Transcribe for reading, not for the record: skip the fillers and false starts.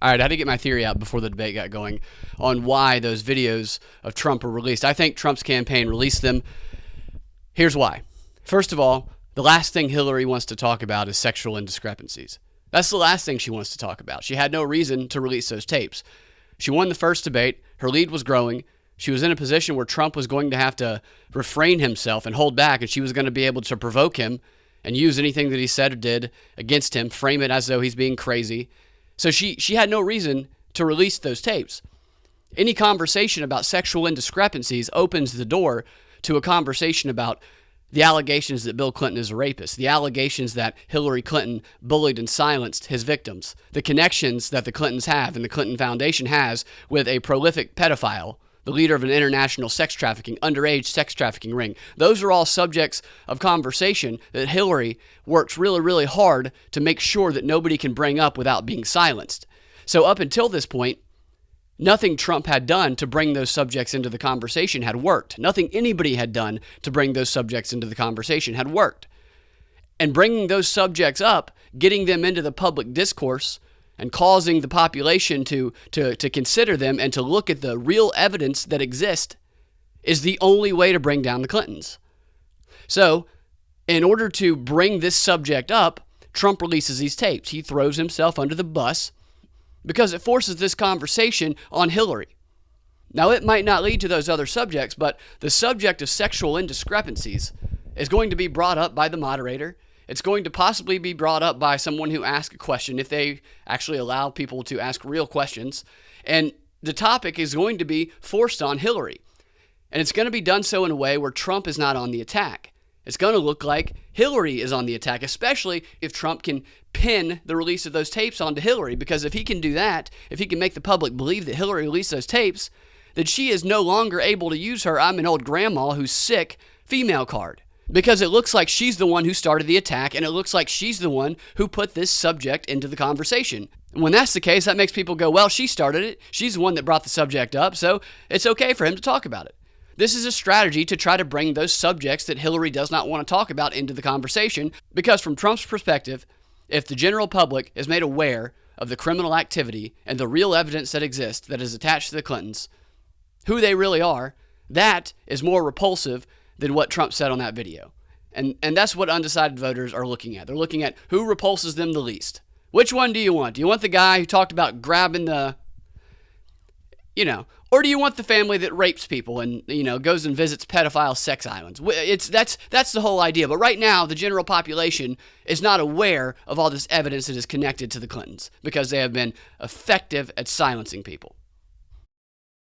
All right, I had to get my theory out before the debate got going on why those videos of Trump were released. I think Trump's campaign released them. Here's why. First of all, the last thing Hillary wants to talk about is sexual indiscrepancies. That's the last thing she wants to talk about. She had no reason to release those tapes. She won the first debate. Her lead was growing. She was in a position where Trump was going to have to refrain himself and hold back, and she was going to be able to provoke him and use anything that he said or did against him, frame it as though he's being crazy. So she had no reason to release those tapes. Any conversation about sexual indiscrepancies opens the door to a conversation about the allegations that Bill Clinton is a rapist, the allegations that Hillary Clinton bullied and silenced his victims, the connections that the Clintons have and the Clinton Foundation has with a prolific pedophile, the leader of an international underage sex trafficking ring. Those are all subjects of conversation that Hillary works really, really hard to make sure that nobody can bring up without being silenced. So up until this point, nothing Trump had done to bring those subjects into the conversation had worked. Nothing anybody had done to bring those subjects into the conversation had worked. And bringing those subjects up, getting them into the public discourse, and causing the population to consider them and to look at the real evidence that exists is the only way to bring down the Clintons. So, in order to bring this subject up, Trump releases these tapes. He throws himself under the bus because it forces this conversation on Hillary. Now, it might not lead to those other subjects, but the subject of sexual indiscrepancies is going to be brought up by the moderator. It's going to possibly be brought up by someone who asks a question, if they actually allow people to ask real questions. And the topic is going to be forced on Hillary. And it's going to be done so in a way where Trump is not on the attack. It's going to look like Hillary is on the attack, especially if Trump can pin the release of those tapes onto Hillary. Because if he can do that, if he can make the public believe that Hillary released those tapes, then she is no longer able to use her "I'm an old grandma who's sick" female card. Because it looks like she's the one who started the attack, and it looks like she's the one who put this subject into the conversation. And when that's the case, that makes people go, well, she started it. She's the one that brought the subject up, so it's okay for him to talk about it. This is a strategy to try to bring those subjects that Hillary does not want to talk about into the conversation, because from Trump's perspective, if the general public is made aware of the criminal activity and the real evidence that exists that is attached to the Clintons, who they really are, that is more repulsive than what Trump said on that video. And that's what undecided voters are looking at. They're looking at who repulses them the least. Which one do you want? Do you want the guy who talked about grabbing the, or do you want the family that rapes people and, goes and visits pedophile sex islands? That's the whole idea. But right now, the general population is not aware of all this evidence that is connected to the Clintons because they have been effective at silencing people.